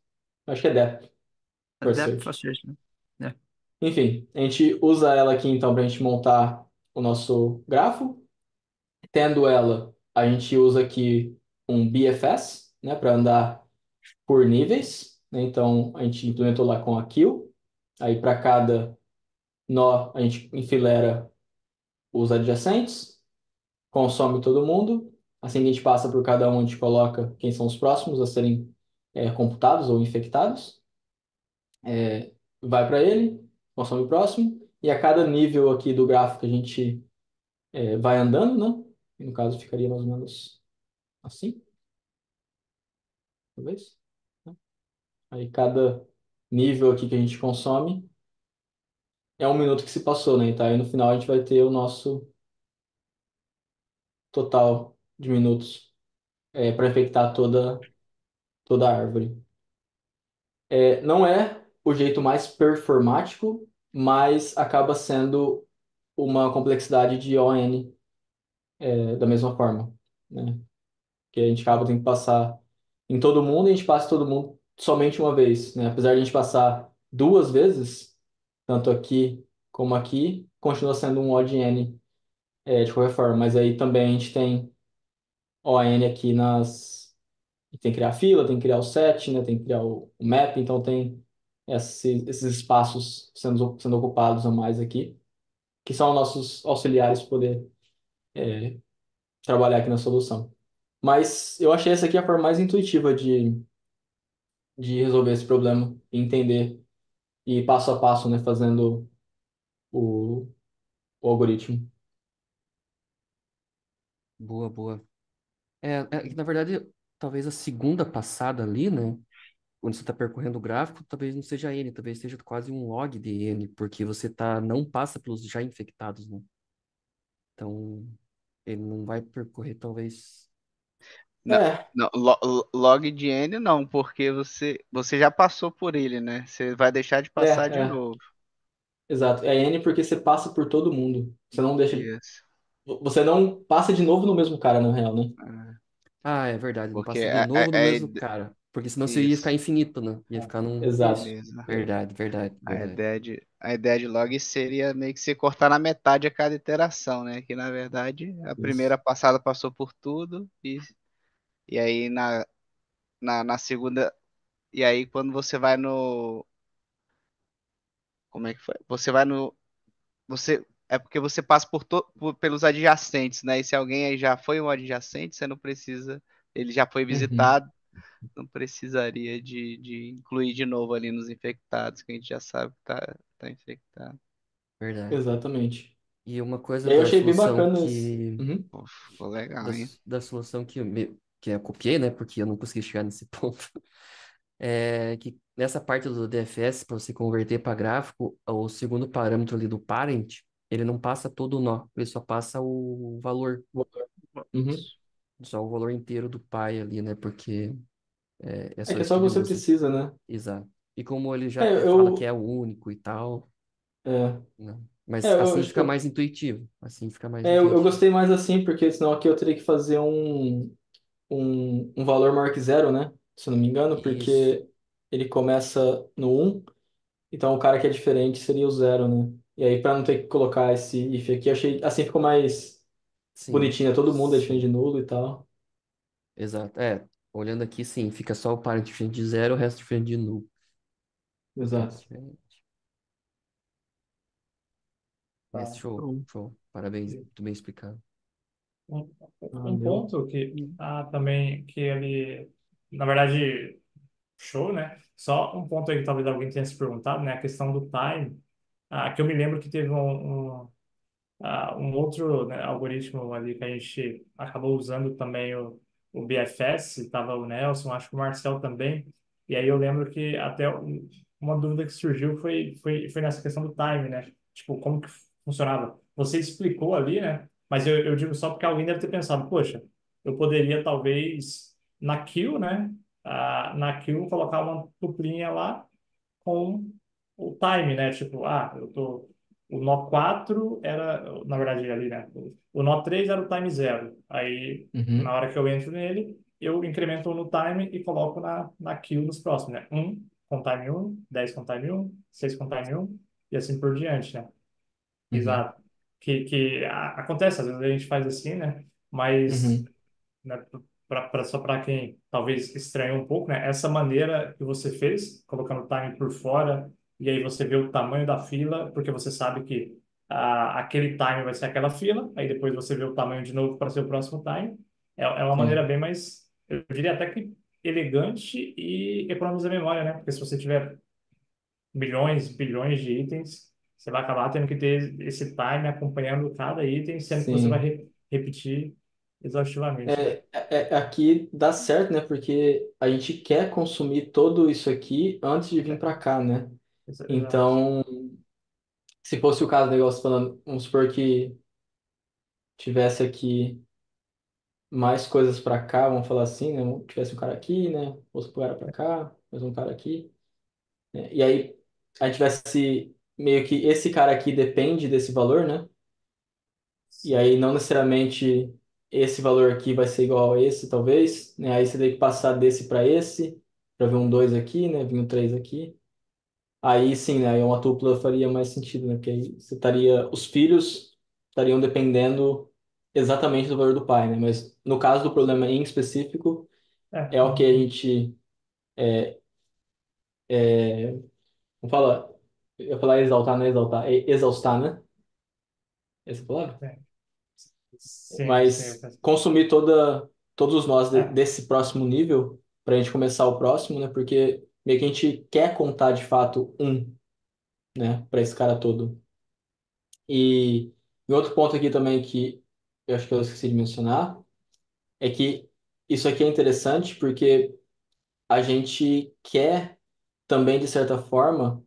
Acho que é Depth First Depth Search. first search, né? É. Enfim, a gente usa ela aqui então para a gente montar o nosso grafo. Tendo ela, a gente usa aqui um BFS, né, para andar por níveis, né? Então a gente implementou lá com a Kill. Aí para cada nó a gente enfileira os adjacentes, consome todo mundo. Assim que a gente passa por cada um, a gente coloca quem são os próximos a serem computados ou infectados. Vai para ele, consome o próximo. E a cada nível aqui do gráfico a gente vai andando, né? E no caso ficaria mais ou menos assim, talvez. Né? Aí cada nível aqui que a gente consome é um minuto que se passou, né? Então aí no final a gente vai ter o nosso total de minutos para infectar toda a árvore. Não é o jeito mais performático, mas acaba sendo uma complexidade de ON da mesma forma, né? Que a gente acaba tendo que passar em todo mundo e a gente passa em todo mundo somente uma vez, né? Apesar de a gente passar duas vezes, tanto aqui como aqui, continua sendo um odd N de qualquer forma. Mas aí também a gente tem ON aqui tem que criar fila, tem que criar o set, né? Tem que criar o map, então tem esses espaços sendo ocupados a mais aqui, que são nossos auxiliares para poder trabalhar aqui na solução. Mas eu achei essa aqui a forma mais intuitiva de resolver esse problema, e entender e passo a passo, né, fazendo o, o algoritmo. Boa, boa. Que, na verdade, talvez a segunda passada ali, né? Quando você está percorrendo o gráfico, talvez não seja N, talvez seja quase um log de N, porque você não passa pelos já infectados, né? Então, ele não vai percorrer, talvez. Não, É, não, log de N não, porque você já passou por ele, né? Você vai deixar de é, passar de é, novo. exato. É N porque você passa por todo mundo. Você não deixa. Isso. Você não passa de novo no mesmo cara, na real, né? É, Ah, é verdade, não porque passa de novo no mesmo cara. Porque senão você ia ficar isso, infinito, né? Ia ficar num. Exato. isso. Verdade, verdade, verdade. A ideia de log seria meio que você cortar na metade a cada iteração, né? Que na verdade a Isso. primeira passada passou por tudo e aí na segunda. E aí quando você vai no. Como é que foi? Você vai no. Você. É porque você passa pelos adjacentes, né? E se alguém aí já foi um adjacente, você não precisa. Ele já foi Uhum. visitado, não precisaria de incluir de novo ali nos infectados, que a gente já sabe que tá infectado. Verdade. Exatamente. E uma E coisa aí eu da achei bem solução bacana esse. que. Uhum. Pô, ficou legal, Da, hein? da solução que eu copiei, né? Porque eu não consegui chegar nesse ponto. É que nessa parte do DFS, para você converter para gráfico, o segundo parâmetro ali do parent, ele não passa todo o nó, ele só passa o valor, Uhum. só o valor inteiro do pai ali, né? Porque é É só que é isso só que o que ele você usa. precisa, né? Exato. E como ele já É, fala que é eu. o único e tal, É, né? é, Mas eu, assim fica mais eu, intuitivo. Assim fica mais eu intuitivo. gostei mais assim, porque senão aqui eu teria que fazer um valor maior que zero, né? Se eu não me engano, Isso. porque ele começa no um, então o cara que é diferente seria o zero, né? E aí, para não ter que colocar esse if aqui, achei assim ficou mais Sim. bonitinho, né? Todo mundo é diferente Sim. de nulo e tal. Exato. Olhando aqui, sim, fica só o parent diferente de zero, o resto diferente de null. O resto Exato. diferente. Mas Tá. show, Bom. show. Parabéns, muito bem explicado. Um, um Valeu. ponto que também que ele, na verdade, show, né? Só um ponto aí que talvez alguém tenha se perguntado, né? A questão do time. Que eu me lembro que teve um outro, né, algoritmo ali que a gente acabou usando também o BFS, estava o Nelson, acho que o Marcel também. E aí eu lembro que até uma dúvida que surgiu foi nessa questão do time, né? Tipo, como que funcionava? Você explicou ali, né? Mas eu digo só porque alguém deve ter pensado, poxa, eu poderia talvez na queue, né? Na queue colocar uma tuplinha lá com o time, né? Tipo, eu tô. O nó 4 era, na verdade, ali, né? O nó 3 era o time zero. Aí, na Uhum, hora que eu entro nele, eu incremento um no time e coloco na queue dos próximos, né? Um com time um, 10 com time um, 6 com time um e assim por diante, né? uhum, Exato. Acontece, às vezes a gente faz assim, né? Mas, uhum. né, só para quem talvez estranhe um pouco, né? Essa maneira que você fez, colocando o time por fora, e aí você vê o tamanho da fila, porque você sabe que aquele time vai ser aquela fila, aí depois você vê o tamanho de novo para ser o próximo time. É uma maneira Sim, bem mais, eu diria até que elegante e economiza memória, né? Porque se você tiver milhões, bilhões de itens, você vai acabar tendo que ter esse time acompanhando cada item, sendo que você vai sim. repetir exaustivamente, né? Aqui dá certo, né? Porque a gente quer consumir tudo isso aqui antes de vir É, para cá, né? exato. Então, se fosse o caso do negócio falando, vamos supor que tivesse aqui mais coisas para cá, vamos falar assim, né? Tivesse um cara aqui, né? Fosse um cara para cá, mais um cara aqui, né? E aí a gente tivesse meio que esse cara aqui depende desse valor, né? E Sim. aí não necessariamente esse valor aqui vai ser igual a esse, talvez, né? Aí você tem que passar desse para esse, para ver um 2 aqui, né? Vir um 3 aqui. Aí sim, né? Aí uma tupla faria mais sentido, né? Porque aí você estaria, os filhos estariam dependendo exatamente do valor do pai, né? Mas no caso do problema em específico, É, é o que a gente, vamos falar, eu ia falar exaltar, não é exaltar, é exaustar, né? Essa é a palavra? sim, sim, sim, eu Mas penso. consumir todos os nós É, desse próximo nível para a gente começar o próximo, né? Porque meio que a gente quer contar de fato um, né? Para esse cara todo. E outro ponto aqui também que eu acho que eu esqueci de mencionar é que isso aqui é interessante porque a gente quer também, de certa forma,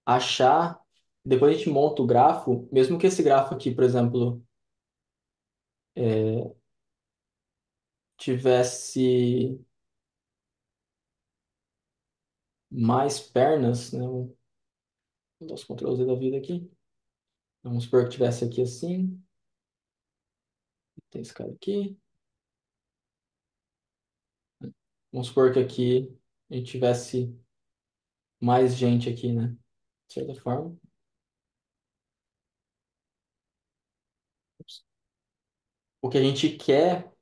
achar. Depois a gente monta o grafo, mesmo que esse grafo aqui, por exemplo, tivesse mais pernas, né? Vou dar os Ctrl Z da vida aqui. Vamos supor que tivesse aqui assim. Tem esse cara aqui. Vamos supor que aqui a gente tivesse mais gente aqui, né? De certa forma. O que a gente quer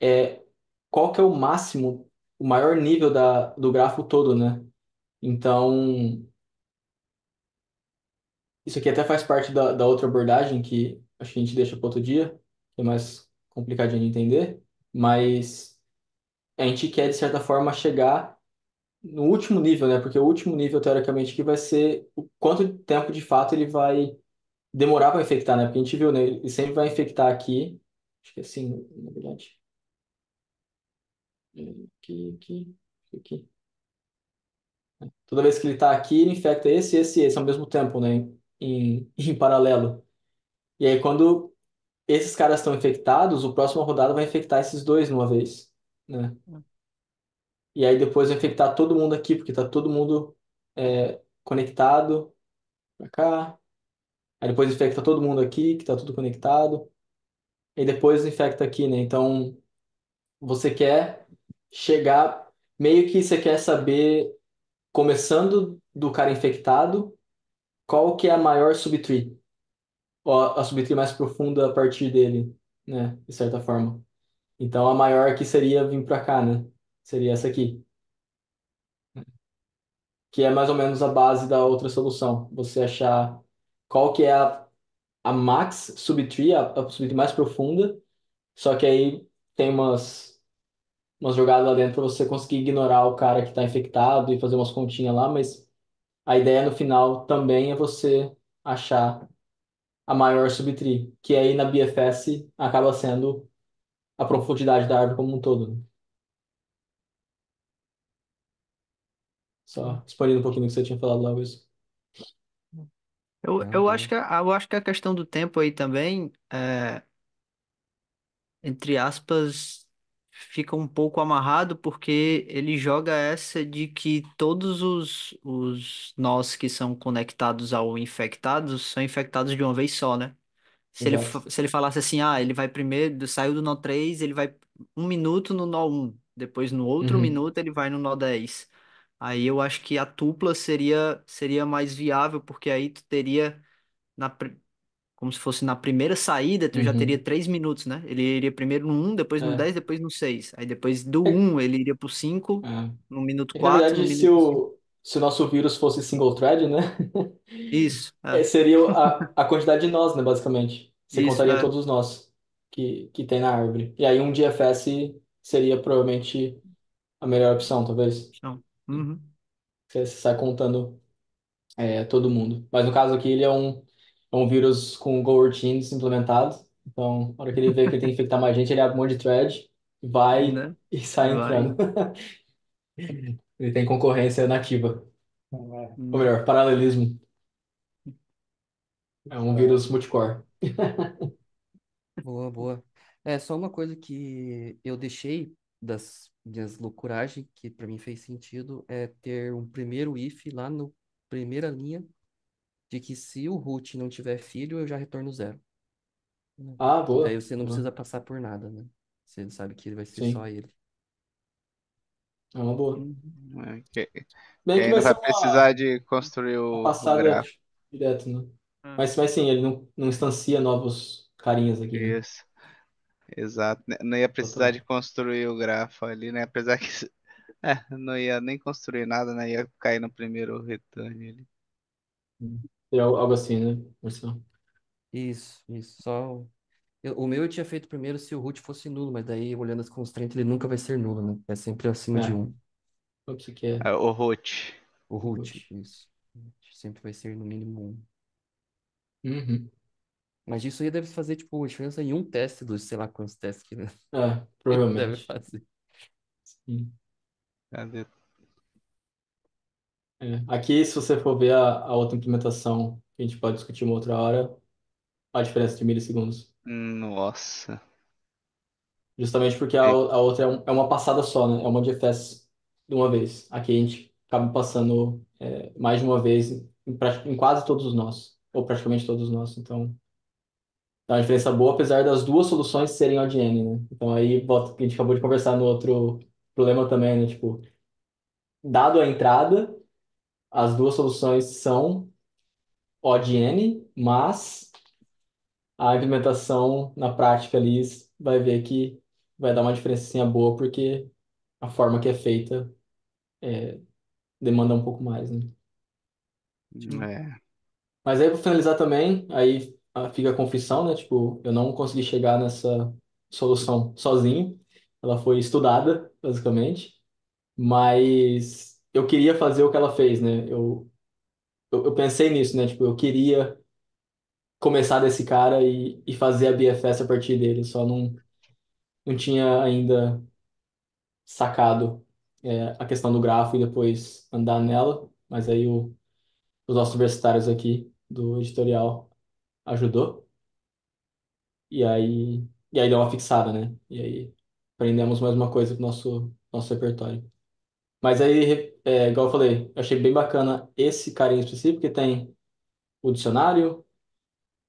é qual que é o máximo, o maior nível do grafo todo, né? Então, isso aqui até faz parte da outra abordagem que acho que a gente deixa para outro dia, que é mais complicadinho de entender, mas a gente quer, de certa forma, chegar no último nível, né? Porque o último nível, teoricamente, que vai ser o quanto tempo de fato ele vai demorar para infectar, né? Porque a gente viu, né? Ele sempre vai infectar aqui. Acho que é assim, na verdade. Aqui, aqui. Toda vez que ele está aqui, ele infecta esse ao mesmo tempo, né? Em paralelo. E aí, quando esses caras estão infectados, o próximo rodada vai infectar esses dois de uma vez, né? E aí depois vai infectar todo mundo aqui, porque tá todo mundo conectado pra cá. Aí depois infecta todo mundo aqui, que tá tudo conectado. E depois infecta aqui, né? Então, você quer chegar, meio que você quer saber, começando do cara infectado, qual que é a maior subtree, ou a subtree mais profunda a partir dele, né? De certa forma. Então, a maior que seria vir pra cá, né? Seria essa aqui, que é mais ou menos a base da outra solução. Você achar qual que é a max subtree, a subtree mais profunda, só que aí tem umas jogadas lá dentro para você conseguir ignorar o cara que está infectado e fazer umas continhas lá, mas a ideia no final também é você achar a maior subtree, que aí na BFS acaba sendo a profundidade da árvore como um todo, né? Só expandindo um pouquinho do que você tinha falado lá, Wilson. Eu, Ah, eu acho boa. que, eu acho que a questão do tempo aí também. entre aspas, fica um pouco amarrado porque ele joga essa de que todos os nós que são conectados ao infectado são infectados de uma vez só, né? Exato. Se ele falasse assim, ah, ele vai primeiro, saiu do nó 3 ele vai um minuto no nó um depois no outro Uhum. minuto ele vai no nó 10. Aí eu acho que a tupla seria mais viável, porque aí tu teria na, como se fosse na primeira saída, tu já teria Uhum. 3 minutos, né? Ele iria primeiro no um, depois no É. 10, depois no 6. Aí depois do É, um ele iria pro 5, é. no minuto É que, na 4, no verdade, se minuto 5. se o nosso vírus fosse single thread, né? Isso, é. Seria a quantidade de nós, né, basicamente. Você Isso, contaria é. todos os nós que tem na árvore. E aí um DFS seria provavelmente a melhor opção, talvez. Então, uhum. Você sai contando todo mundo. Mas no caso aqui, ele é um vírus com goroutines implementado. Então, na hora que ele vê que ele tem que infectar mais gente, ele abre um monte de thread, vai Né? e sai Vai. entrando. Ele tem concorrência nativa. É, Ou Né? melhor, paralelismo. É um é, vírus multicore. Boa, boa. É só uma coisa que eu deixei das minhas loucuragens, que para mim fez sentido, é ter um primeiro if lá no primeira linha, de que se o root não tiver filho, eu já retorno zero, né? Ah, Que daí boa. você não Boa. precisa passar por nada, né? Você sabe que vai ser só Sim, ele. é uma boa. Uhum. É, que Bem que aí vai não vai ser precisar de construir uma o passada gráfico. direto, né? É. Mas sim, ele não instancia novos carinhas aqui, né? Isso, exato. Não ia precisar de Total. construir o grafo ali, né? Apesar que não ia nem construir nada, né? Ia cair no primeiro return ali. Seria algo assim, né, Marcelo? Isso. O meu eu tinha feito primeiro se o root fosse nulo, mas daí, olhando as constraints, ele nunca vai ser nulo, né? É sempre acima de É, um. o que você quer. Ah, o root. O root, isso. Sempre vai ser no mínimo um. Uhum. Mas isso aí deve fazer, tipo, diferença em um teste dos sei lá quantos testes que, né? que deve Provavelmente. fazer. Sim. Cadê? Aqui, se você for ver a outra implementação, que a gente pode discutir uma outra hora, a diferença de milissegundos. Nossa. Justamente porque É, a outra é uma passada só, né? É uma DFS de uma vez. Aqui a gente acaba passando mais de uma vez em quase todos os nós, ou praticamente todos os nós. Então, dá uma diferença boa, apesar das duas soluções serem ODN, né? Então, aí, volta o que a gente acabou de conversar no outro problema também, né? Tipo, dado a entrada, as duas soluções são ODN, mas a implementação na prática ali vai ver que vai dar uma diferença boa, porque a forma que é feita demanda um pouco mais, né? Sim. é. Mas aí, para finalizar também, aí fica a confissão, né? Tipo, eu não consegui chegar nessa solução sozinho. Ela foi estudada, basicamente, mas eu queria fazer o que ela fez, né? Eu pensei nisso, né? Tipo, eu queria começar desse cara e fazer a BFS a partir dele, só não tinha ainda sacado a questão do grafo e depois andar nela, mas aí os nossos universitários aqui do editorial ajudou. E aí deu uma fixada, né? E aí aprendemos mais uma coisa pro nosso repertório. Mas aí, igual eu falei, eu achei bem bacana esse carinha específico, que tem o dicionário,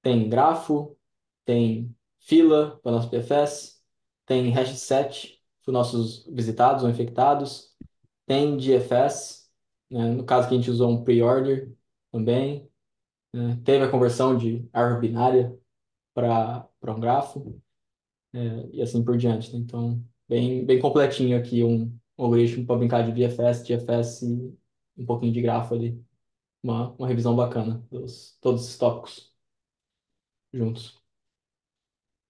tem grafo, tem fila para nosso PFS, tem hash set para nossos visitados ou infectados, tem DFS, né? No caso que a gente usou um pre-order também, né? Teve a conversão de árvore binária para um grafo. E assim por diante, né? Então, bem completinho aqui um algoritmo para brincar de VFS, GFS e um pouquinho de grafo ali. Uma revisão bacana dos todos esses tópicos juntos.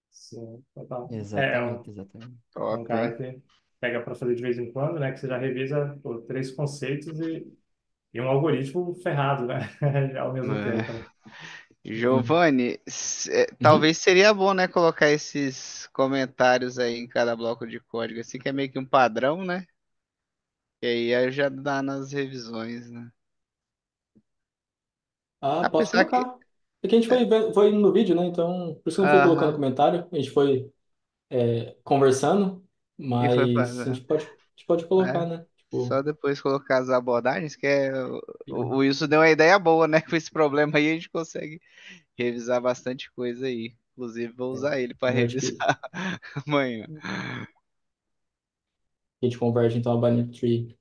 sim, total. Exatamente, exatamente. É um Top, cara hein? que pega para fazer de vez em quando, né? Que você já revisa pô, três conceitos e um algoritmo ferrado, né? Ao mesmo tempo, né? É. Giovanni, Uhum. talvez seria bom, né, colocar esses comentários aí em cada bloco de código, assim que é meio que um padrão, né? E aí já dá nas revisões, né? Ah, posso Apesar que, colocar. É que a gente foi indo no vídeo, né? Então, por isso que eu não fui colocando aham, comentário. A gente foi conversando, E foi mas para, a gente pode colocar, né? né? Só Tipo, depois colocar as abordagens, que é, o sim, Wilson deu uma ideia boa, né? Com esse problema aí a gente consegue revisar bastante coisa aí. Inclusive, vou é, usar ele para eu acho revisar que amanhã. a gente converte então a binary tree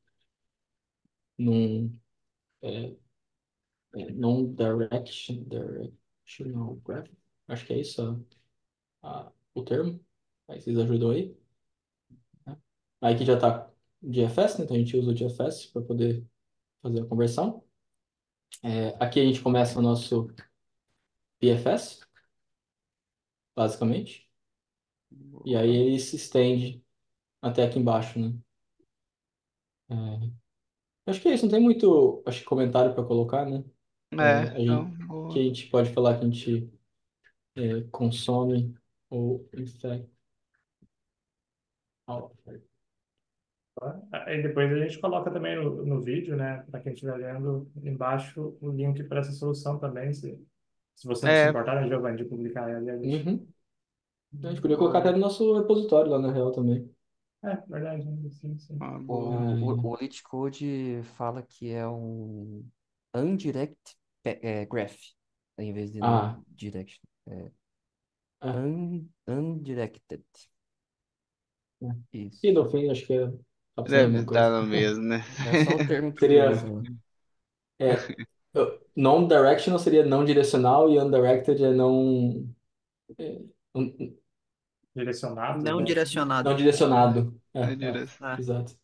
num é, directional graph. Acho que é isso o termo. Aí vocês ajudam aí, né? Aí que já está GFS, né? Então a gente usa o GFS para poder fazer a conversão. Aqui a gente começa o nosso PFS, basicamente. E aí Boa. ele se estende até aqui embaixo, né? Acho que é isso, não tem muito, acho que comentário para colocar, né? É, então, Que a gente pode falar que a gente consome ou infecta. Aí depois a gente coloca também no vídeo, né, para quem estiver vendo, embaixo o link para essa solução também, se você não se é, importar, né, Giovanni, de publicar ela, a gente... Uhum. A gente podia colocar até boa. no nosso repositório lá na real também. É, verdade, né, sim, sim. Uma boa. Aí, O LeetCode fala que é um undirect graph, em vez de non ah, direction. É ah, undirected. é. E Isso. no fim, acho que tá pensando a Deve mesma estar coisa. no mesmo, né? É só o termo que Seria, muda lá. é, non-directional seria não direcional e undirected é não, é, um- Direcionado, Não né? não direcionado. direcionado. É direto. É. Exato.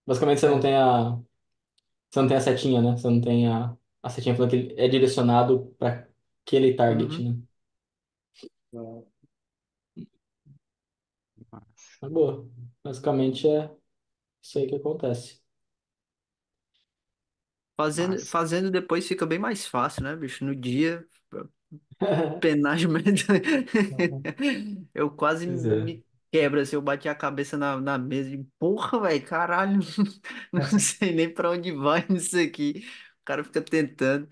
Basicamente É, você não tem a setinha, né? Você não tem a setinha falando que ele é direcionado para aquele target, Uhum. né? é, Mas boa. Basicamente é isso aí que acontece. Massa. Fazendo depois fica bem mais fácil, né, bicho? No dia, penagem, eu quase Pois é. me quebro, assim, eu bati a cabeça na mesa e, porra, velho, caralho, não sei nem pra onde vai nisso aqui. O cara fica tentando.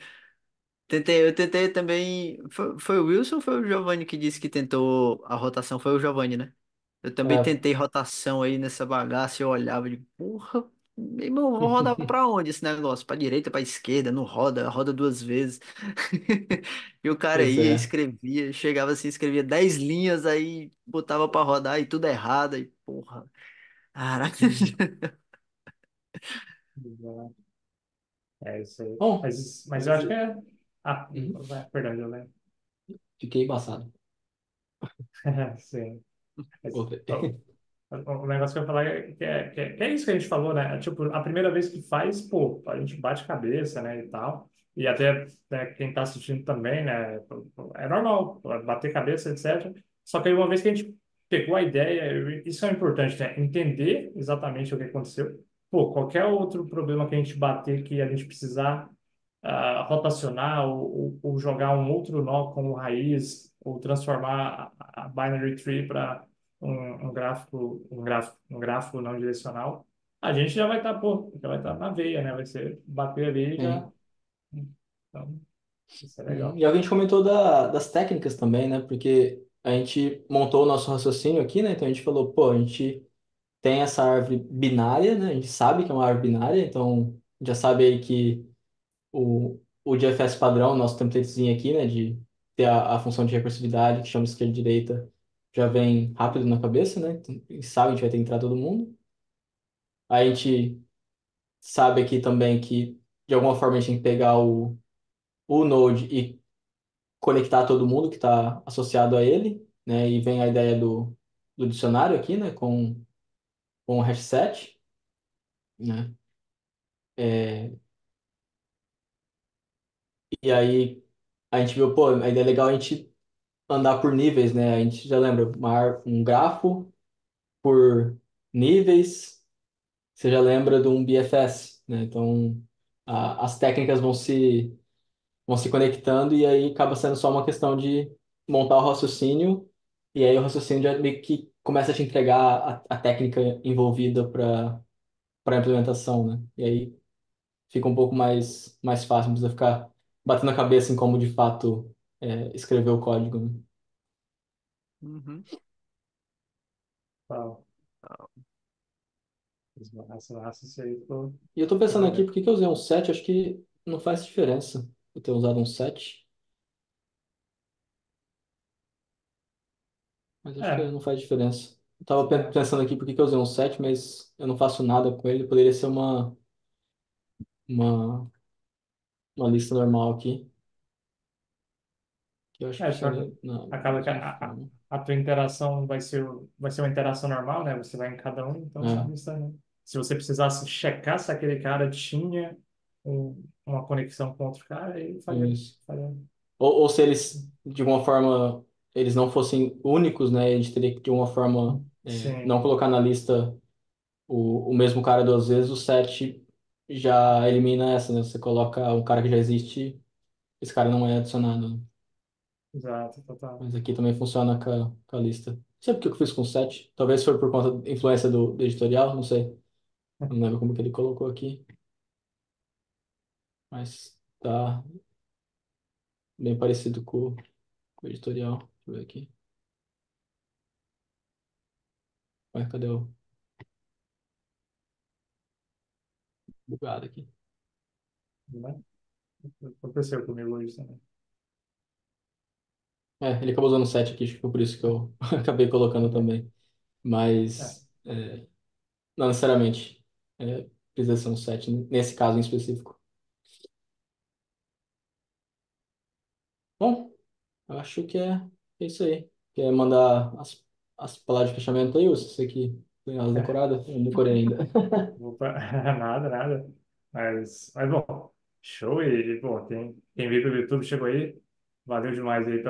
Eu tentei também. Foi o Wilson ou foi o Giovanni que disse que tentou a rotação? Foi o Giovanni, né? Eu também É. tentei rotação aí nessa bagaça e eu olhava de porra, meu irmão, vou rodar pra onde esse negócio? Pra direita, pra esquerda, não roda, roda duas vezes. E o cara Pois ia, é. escrevia, chegava assim, escrevia 10 linhas, aí botava pra rodar e tudo errado, e porra, caraca. Hum. é isso aí. Bom, Mas eu mas acho que é... Ah, uhum, perdão, Giovanni. fiquei embaçado. Sim. Mas, Vou ver. ó, o negócio que eu ia falar é isso que a gente falou, né? Tipo, a primeira vez que faz, pô, a gente bate cabeça, né, e tal. E até né, quem tá assistindo também, né? É normal, bater cabeça, etc. Só que aí uma vez que a gente pegou a ideia, isso é importante, né? Entender exatamente o que aconteceu. Pô, qualquer outro problema que a gente bater, que a gente precisar rotacionar ou jogar um outro nó como raiz, ou transformar a binary tree para um gráfico não direcional, a gente já vai estar, pô, já vai estar na veia, né? Vai ser bater ali e já. Sim. Então, isso é Uhum. legal. E a gente comentou das técnicas também, né? Porque a gente montou o nosso raciocínio aqui, né? Então a gente falou, pô, a gente tem essa árvore binária, né? A gente sabe que é uma árvore binária, então já sabe aí que o DFS padrão, nosso templatezinho aqui, né? De ter a função de recursividade, que chama esquerda e direita, já vem rápido na cabeça, né? Então, e sabe, a gente vai ter que entrar todo mundo. A gente sabe aqui também que, de alguma forma, a gente tem que pegar o Node e conectar todo mundo que está associado a ele, né? E vem a ideia do dicionário aqui, né? Com o hash set, né? É, e aí a gente viu, pô, a ideia é legal a gente andar por níveis, né? A gente já lembra, um grafo por níveis, você já lembra de um BFS, né? Então, as técnicas vão se conectando e aí acaba sendo só uma questão de montar o raciocínio e aí o raciocínio já meio que começa a te entregar a técnica envolvida para a implementação, né? E aí fica um pouco mais fácil, não precisa ficar batendo a cabeça em como de fato escrever o código, né? Uhum. Tal. Massa, isso aí E eu tô ficou pensando aqui, maneiro. por que que eu usei um 7? Acho que não faz diferença eu ter usado um 7. Mas acho que É, não faz diferença. Eu tava é, pensando aqui por que que eu usei um 7, mas eu não faço nada com ele. Poderia ser uma, uma lista normal aqui, que eu acho que só funciona que na acaba que mesma forma. a tua interação vai ser uma interação normal, né? Você vai em cada um, então a É, lista, né? Se você precisasse checar se aquele cara tinha uma conexão com outro cara, aí isso. faria. Ou se eles, de alguma forma, eles não fossem únicos, né? A gente teria que, de alguma forma, não Sim, colocar na lista o mesmo cara duas vezes. O 7 já elimina essa, né? Você coloca um cara que já existe, esse cara não é adicionado, né? exato, total. Mas aqui também funciona com a lista. Não sei por que eu fiz com 7. Talvez foi por conta da influência do editorial, não sei. Não lembro como que ele colocou aqui. Mas tá bem parecido com o editorial. Deixa eu ver aqui. Ué, cadê o bugado aqui? Né? Aconteceu comigo isso também. Ele acabou usando 7 aqui, acho que foi por isso que eu acabei colocando também. É, Mas não necessariamente precisa ser um 7 nesse caso em específico. Bom, eu acho que é isso aí. Quer mandar as palavras de fechamento aí, ou se você que tem elas decoradas? Eu não decorei ainda. opa, nada. Mas bom, show e, pô, quem veio pelo YouTube chegou aí. Valeu demais aí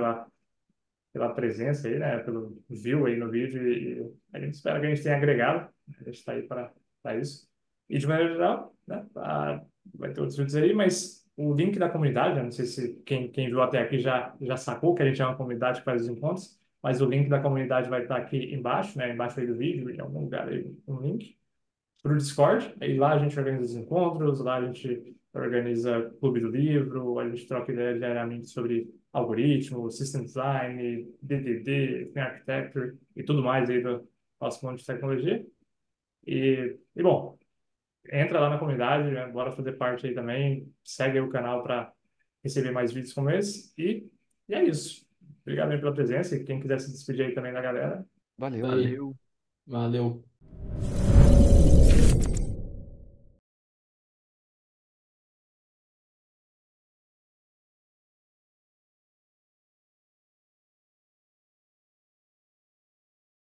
pela presença aí, né? Pelo view aí no vídeo e a gente espera que a gente tenha agregado. A gente está aí para isso. E de maneira geral, né? Vai ter outros vídeos aí, mas o link da comunidade, eu não sei se quem viu até aqui já sacou que a gente é uma comunidade que faz os encontros, mas o link da comunidade vai estar aqui embaixo, né? Embaixo aí do vídeo, em algum lugar aí, um link para o Discord. Aí lá a gente organiza os encontros, lá a gente organiza clube do livro, a gente troca ideias diariamente sobre algoritmo, system design, DDD, Open Architecture e tudo mais aí do nosso mundo de tecnologia. E bom, entra lá na comunidade, né? Bora fazer parte aí também, segue aí o canal para receber mais vídeos como esse e é isso. Obrigado aí pela presença e quem quiser se despedir aí também da galera. Valeu, valeu. Aí, Valeu. valeu.